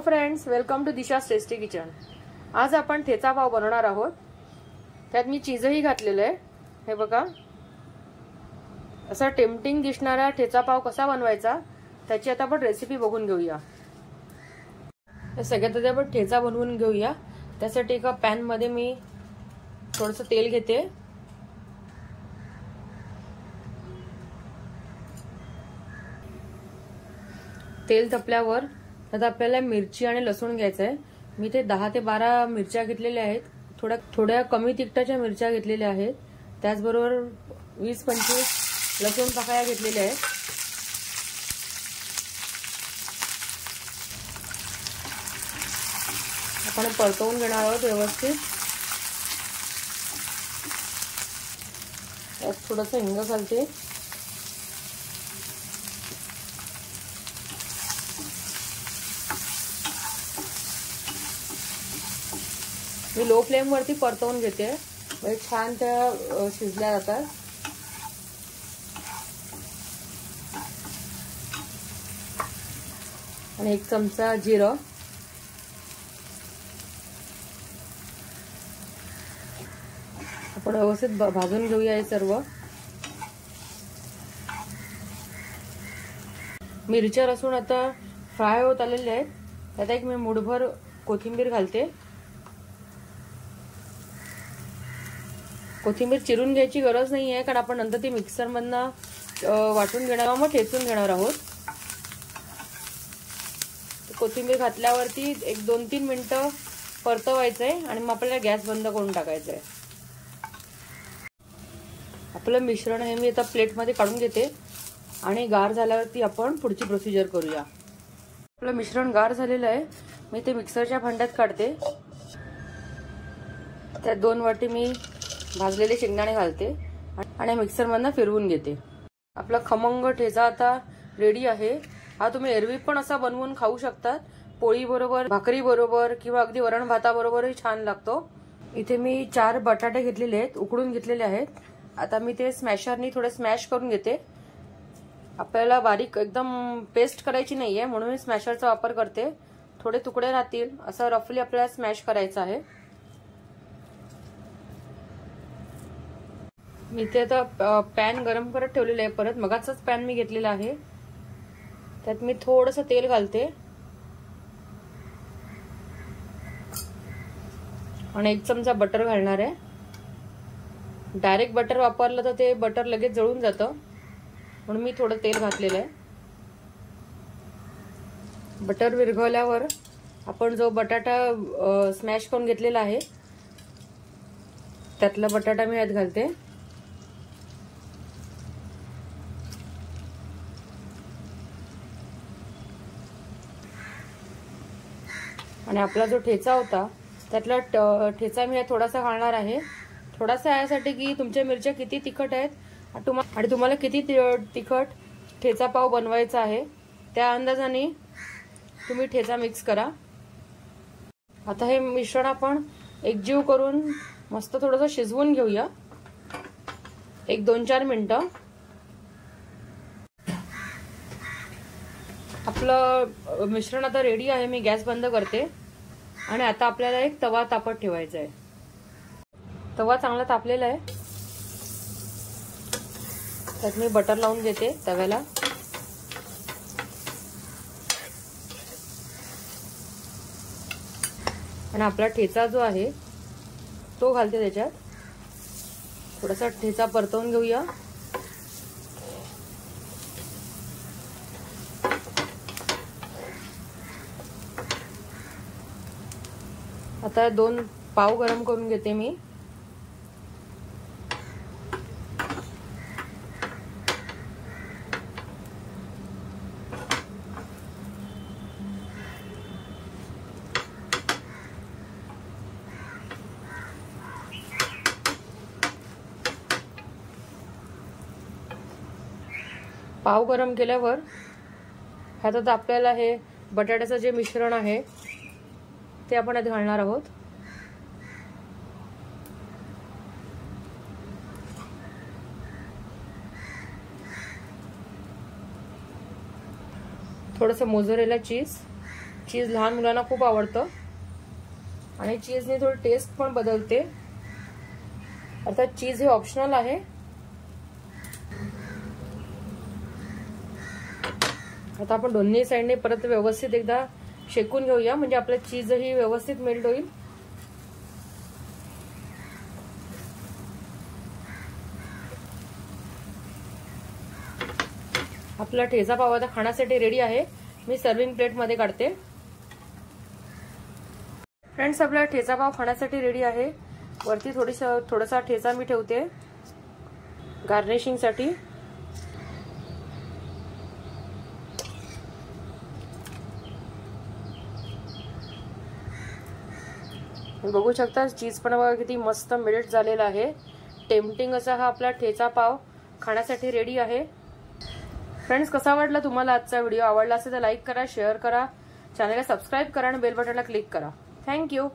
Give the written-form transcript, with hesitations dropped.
Hello friends, welcome to Disha's tasty kitchen. आज आपण ठेचा पाव बनवणार आहोत। त्यात मी चीजही घातलेलं आहे। हे बघा, असा टेम्पटिंग दिसणारा ठेचा पाव कसा बनवायचा त्याची आता आपण रेसिपी बघून घेऊया। सगळ्यात आधी आपण ठेचा बनवून घेऊया। त्यासाठी एका पॅन मध्ये मी थोडंसं तेल घेते। तेल तपल्यावर आता आपल्याला मिरची आणि लसूण घ्यायचं आहे। मी ते 10 ते 12 मिरच्या घेतलेल्या आहेत। थोड्या कमी तिखटाच्या मिरच्या घेतलेल्या आहेत। त्याचबरोबर 20-25 लसूण पाकळ्या घेतलेल्या आहेत। आपण परतवून घेणार आहोत व्यवस्थित। त्यात थोडंसं हिंग घालते। मी लो फ्लेम वरती परतवून घेते, म्हणजे छान त्या शिजल्या जातात। आणि 1 चमचा जिरं, आपण व्यवस्थित भाजून घेऊया। हे सर्व मिरच्या लसूण आता फ्राय होत आलेले आहेत। त्यात एक मी मूठभर कोथिंबीर घालते। कोथिंबीर चिरून घ्यायची गरज नाही आहे, कारण आपण नंतर ती मिक्सर मधनं वाटून घेणार आहोत, मग ठेचून घेणार आहोत। कोथिंबीर घातल्यावरती 1-2-3 मिनिटं परतवायचंय आणि मग आपल्याला गॅस बंद करून टाकायचंय। आपलं मिश्रण हे मी आता प्लेट मध्ये काढून घेते आणि गार झाल्यावरती आपण पुढची प्रोसिजर करूया। आपलं मिश्रण गार झालेलं आहे। मी ते मिक्सरच्या भांड्यात काढते। त्यात 2 वाटी मी भाजलेले शेंगदाणे घालते आणि मिक्सर मधनं फिरवून घेते। आपला खमंग ठेचा आता रेडी आहे। हा तुम्ही एरवी पण असा बनवून खाऊ शकतात, पोळी बरोबर, भाकरी बरोबर किंवा अगदी वरण भाताबरोबरही छान लागतो। इथे मी 4 बटाटे घेतलेले आहेत, उकडून घेतलेले आहेत। आता मी ते स्मॅशरनी थोडे स्मॅश करून घेते। आपल्याला बारीक एकदम पेस्ट करायची नाहीये, म्हणून मी स्मॅशरचा वापर करते। थोडे तुकडे राहतील असं रफली आपल्याला स्मॅश करायचं आहे। मी ते आता पॅन गरम करत ठेवलेलं आहे। परत मगाचाच पॅन मी घेतलेला आहे। त्यात मी थोडंसं तेल घालते आणि 1 चमचा बटर घालणार आहे। डायरेक्ट बटर वापरलं तर ते बटर लगेच जळून जातं, म्हणून मी थोडं तेल घातलेलं आहे। बटर विरघळल्यावर आपण जो बटाटा स्मॅश करून घेतलेला आहे त्यातला बटाटा मी यात घालते। आणि आपला जो ठेचा होता त्यातला ठेचा मी थोडासा घालणार आहे। थोडासा यासाठी की तुमच्या मिरच्या किती तिखट आहेत आणि तुम्हाला किती तिखट ठेचा पाव बनवायचा आहे त्या अंदाजाने तुम्ही ठेचा मिक्स करा। आता हे मिश्रण आपण एकजीव करून मस्त थोडंसं शिजवून घेऊया, 1-2-4 मिनिटं। आपलं मिश्रण आता रेडी आहे। मी गॅस बंद करते आणि आता आपल्याला एक तवा तापत ठेवायचा आहे। तवा चांगला तापलेला आहे। त्यात मी बटर लावून घेते तव्याला। आणि आपला ठेचा जो आहे तो घालते त्याच्यात। थोडासा ठेचा परतवून घेऊया। आता 2 पाव गरम करून घेते मी। पाव गरम केल्यावर ह्यात आता आपल्याला हे बटाट्याचं जे मिश्रण आहे ते आपण यात घालणार आहोत। थोडंसं मोझरेला चीज, चीज लहान मुलांना खूप आवडतं आणि चीजने थोडी टेस्ट पण बदलते. अर्थात चीज हे ऑप्शनल आहे. आता आपण दोन्ही साइडने परत व्यवस्थित एकदा शेकून घेऊया, म्हणजे आपलं चीजही व्यवस्थित मेल्ट होईल. आपला ठेचा पाव आता खाण्यासाठी रेडी आहे. मी सर्विंग प्लेट मध्ये काढते. फ्रेंड्स, आपला ठेचा पाव खाण्यासाठी रेडी आहे. वरती थोडासा ठेचा मी ठेवते गार्निशिंग साठी. बघू शकता चीज पण बघा किती मस्त मेल्ट झालेला आहे. टेम्पटिंग असा हा आपला ठेचा पाव खाण्यासाठी रेडी आहे. फ्रेंड्स, कसा वाटला तुम्हाला आजचा व्हिडिओ? आवडला असेल तर लाईक करा, शेअर करा, चॅनलला सबस्क्राईब करा आणि बेल बटनला क्लिक करा. थँक्यू.